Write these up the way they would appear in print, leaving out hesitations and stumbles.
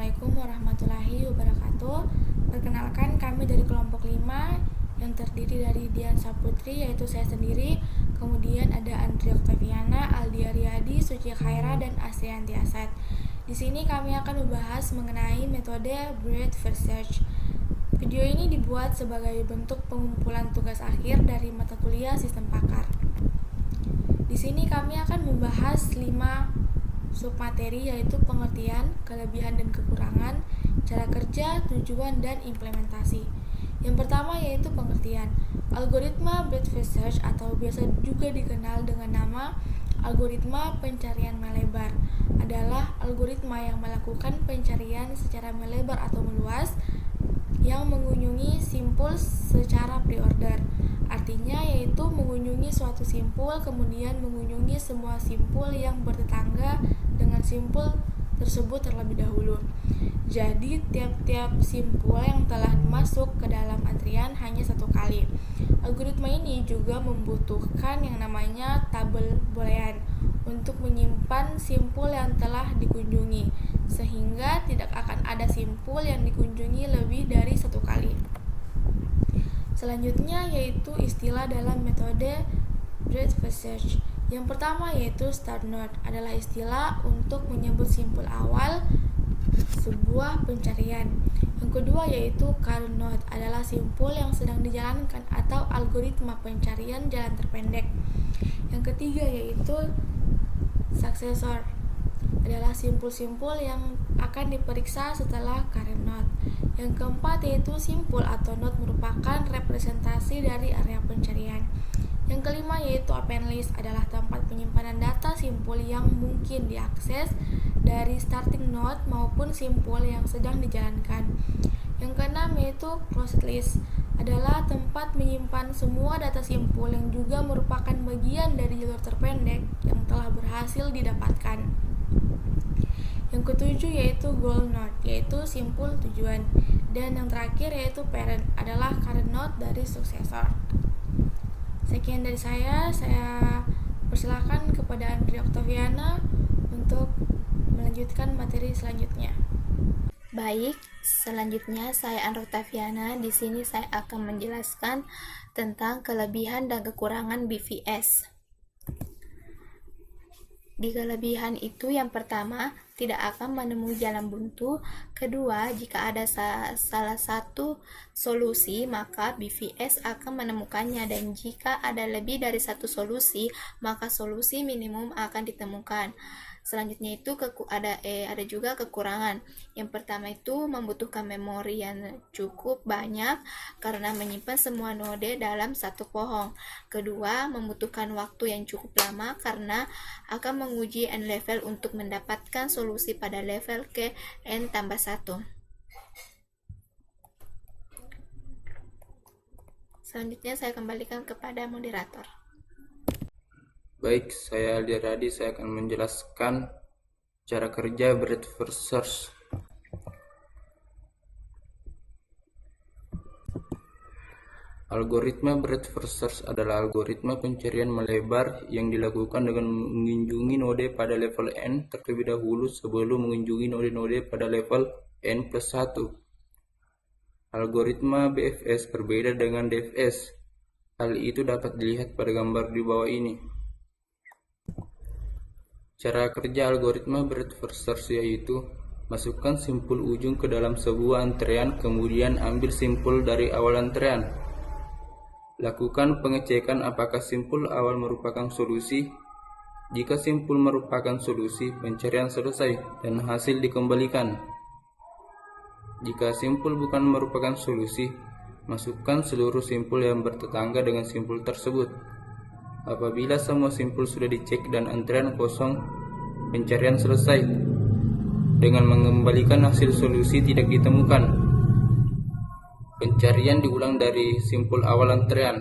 Assalamualaikum warahmatullahi wabarakatuh. Perkenalkan, kami dari kelompok 5 yang terdiri dari Dian Saputri, yaitu saya sendiri. Kemudian ada Andri Oktaviana, Aldi Aryadi, Suci Khaira, dan Asrianti Asad. Di sini kami akan membahas mengenai metode Breadth Research. Video ini dibuat sebagai bentuk pengumpulan tugas akhir dari mata kuliah Sistem Pakar. Di sini kami akan membahas 5 submateri, yaitu pengertian, kelebihan dan kekurangan, cara kerja, tujuan, dan implementasi. Yang pertama yaitu pengertian. Algoritma breadth research atau biasa juga dikenal dengan nama algoritma pencarian melebar adalah algoritma yang melakukan pencarian secara melebar atau meluas yang mengunjungi simpul secara pre-order. Artinya yaitu mengunjungi suatu simpul, kemudian mengunjungi semua simpul yang bertetangga dengan simpul tersebut terlebih dahulu. Jadi tiap-tiap simpul yang telah masuk ke dalam antrian hanya satu kali. Algoritma ini juga membutuhkan yang namanya tabel boolean untuk menyimpan simpul yang telah dikunjungi, sehingga tidak akan ada simpul yang dikunjungi lebih dari satu kali. Selanjutnya yaitu istilah dalam metode breadth research. Yang pertama yaitu start node adalah istilah untuk menyebut simpul awal sebuah pencarian. Yang kedua yaitu current node adalah simpul yang sedang dijalankan atau algoritma pencarian jalan terpendek. Yang ketiga yaitu successor adalah simpul-simpul yang akan diperiksa setelah current node. Yang keempat yaitu simpul atau node merupakan representasi dari area pencarian. Yang kelima yaitu append list adalah tempat penyimpanan data simpul yang mungkin diakses dari starting node maupun simpul yang sedang dijalankan. Yang keenam yaitu closed list adalah tempat menyimpan semua data simpul yang juga merupakan bagian dari jalur terpendek yang telah berhasil didapatkan. Yang ketujuh yaitu goal node, yaitu simpul tujuan. Dan yang terakhir yaitu parent adalah current node dari successor. Sekian dari saya persilakan kepada Andri Oktaviana untuk melanjutkan materi selanjutnya. Baik, selanjutnya saya Andri Oktaviana. Di sini saya akan menjelaskan tentang kelebihan dan kekurangan BVS. Di kelebihan itu yang pertama, tidak akan menemui jalan buntu. Kedua, jika ada salah satu solusi, maka BVS akan menemukannya. Dan jika ada lebih dari satu solusi, maka solusi minimum akan ditemukan. Selanjutnya itu ada juga kekurangan. Yang pertama itu membutuhkan memori yang cukup banyak karena menyimpan semua node dalam satu pohon. Kedua, membutuhkan waktu yang cukup lama karena akan menguji n level untuk mendapatkan solusi pada level ke n tambah 1. Selanjutnya saya kembalikan kepada moderator. Baik, saya Aldi Aryadi, saya akan menjelaskan cara kerja breadth research. Algoritma breadth research adalah algoritma pencarian melebar yang dilakukan dengan mengunjungi node pada level n terlebih dahulu sebelum mengunjungi node-node pada level n plus 1. Algoritma BFS berbeda dengan DFS. Hal itu dapat dilihat pada gambar di bawah ini. Cara kerja algoritma breadth research yaitu masukkan simpul ujung ke dalam sebuah antrean, kemudian ambil simpul dari awal antrean. Lakukan pengecekan apakah simpul awal merupakan solusi. Jika simpul merupakan solusi, pencarian selesai dan hasil dikembalikan. Jika simpul bukan merupakan solusi, masukkan seluruh simpul yang bertetangga dengan simpul tersebut. Apabila semua simpul sudah dicek dan antrean kosong, pencarian selesai dengan mengembalikan hasil solusi tidak ditemukan. Pencarian diulang dari simpul awal antrean.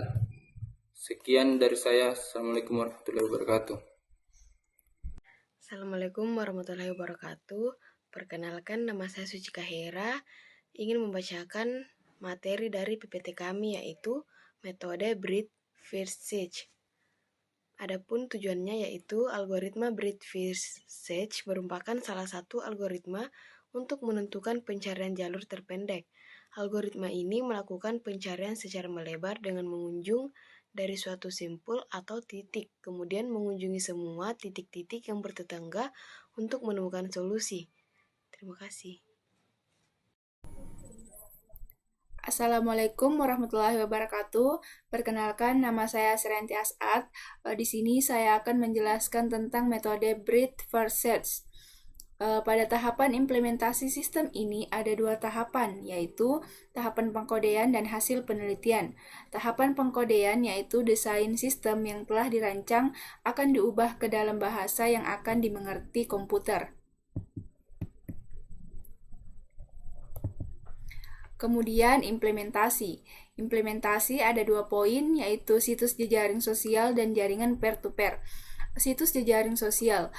Sekian dari saya. Assalamualaikum warahmatullahi wabarakatuh. Assalamualaikum warahmatullahi wabarakatuh. Perkenalkan, nama saya Suci Khaira. Ingin membacakan materi dari PPT kami, yaitu metode breadth research. Adapun tujuannya yaitu algoritma breadth research merupakan salah satu algoritma untuk menentukan pencarian jalur terpendek. Algoritma ini melakukan pencarian secara melebar dengan mengunjung dari suatu simpul atau titik, kemudian mengunjungi semua titik-titik yang bertetangga untuk menemukan solusi. Terima kasih. Assalamualaikum warahmatullahi wabarakatuh. Perkenalkan, nama saya Srianti As'ad. Di sini saya akan menjelaskan tentang metode Breadth First Search. Pada tahapan implementasi sistem ini ada dua tahapan, yaitu tahapan pengkodean dan hasil penelitian. Tahapan pengkodean yaitu desain sistem yang telah dirancang akan diubah ke dalam bahasa yang akan dimengerti komputer. Kemudian implementasi. Implementasi ada dua poin, yaitu situs jejaring sosial dan jaringan peer-to-peer. Situs jejaring sosial.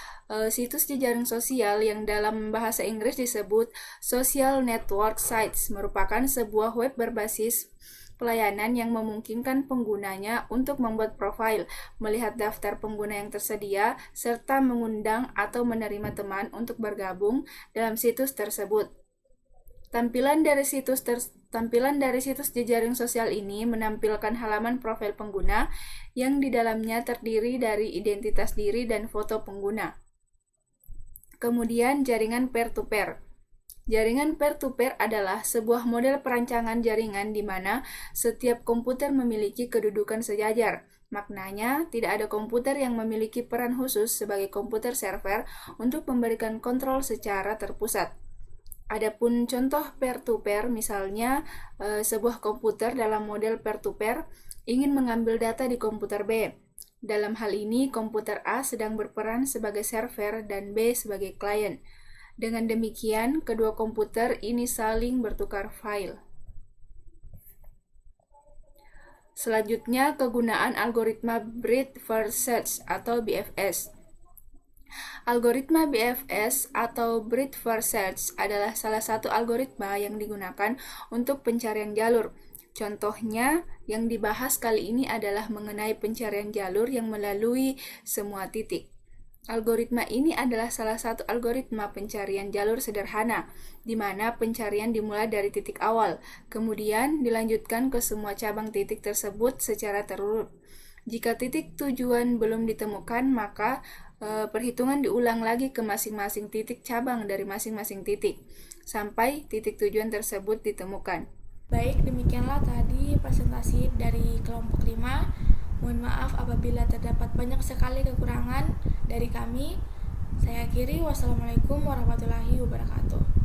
Situs jejaring sosial yang dalam bahasa Inggris disebut social network sites merupakan sebuah web berbasis pelayanan yang memungkinkan penggunanya untuk membuat profil, melihat daftar pengguna yang tersedia, serta mengundang atau menerima teman untuk bergabung dalam situs tersebut. Tampilan dari situs jejaring sosial ini menampilkan halaman profil pengguna yang di dalamnya terdiri dari identitas diri dan foto pengguna. Kemudian jaringan peer-to-peer. Jaringan peer-to-peer adalah sebuah model perancangan jaringan di mana setiap komputer memiliki kedudukan sejajar. Maknanya, tidak ada komputer yang memiliki peran khusus sebagai komputer server untuk memberikan kontrol secara terpusat. Adapun contoh peer-to-peer, misalnya sebuah komputer dalam model peer-to-peer ingin mengambil data di komputer B. Dalam hal ini, komputer A sedang berperan sebagai server dan B sebagai klien. Dengan demikian, kedua komputer ini saling bertukar file. Selanjutnya, kegunaan algoritma Breadth First Search atau BFS. Algoritma BFS atau Breadth First Search adalah salah satu algoritma yang digunakan untuk pencarian jalur. Contohnya, yang dibahas kali ini adalah mengenai pencarian jalur yang melalui semua titik. Algoritma ini adalah salah satu algoritma pencarian jalur sederhana, di mana pencarian dimulai dari titik awal, kemudian dilanjutkan ke semua cabang titik tersebut secara terurut. Jika titik tujuan belum ditemukan, maka perhitungan diulang lagi ke masing-masing titik cabang dari masing-masing titik, sampai titik tujuan tersebut ditemukan. Baik, demikianlah tadi presentasi dari kelompok 5. Mohon maaf apabila terdapat banyak sekali kekurangan dari kami. Saya akhiri, wassalamualaikum warahmatullahi wabarakatuh.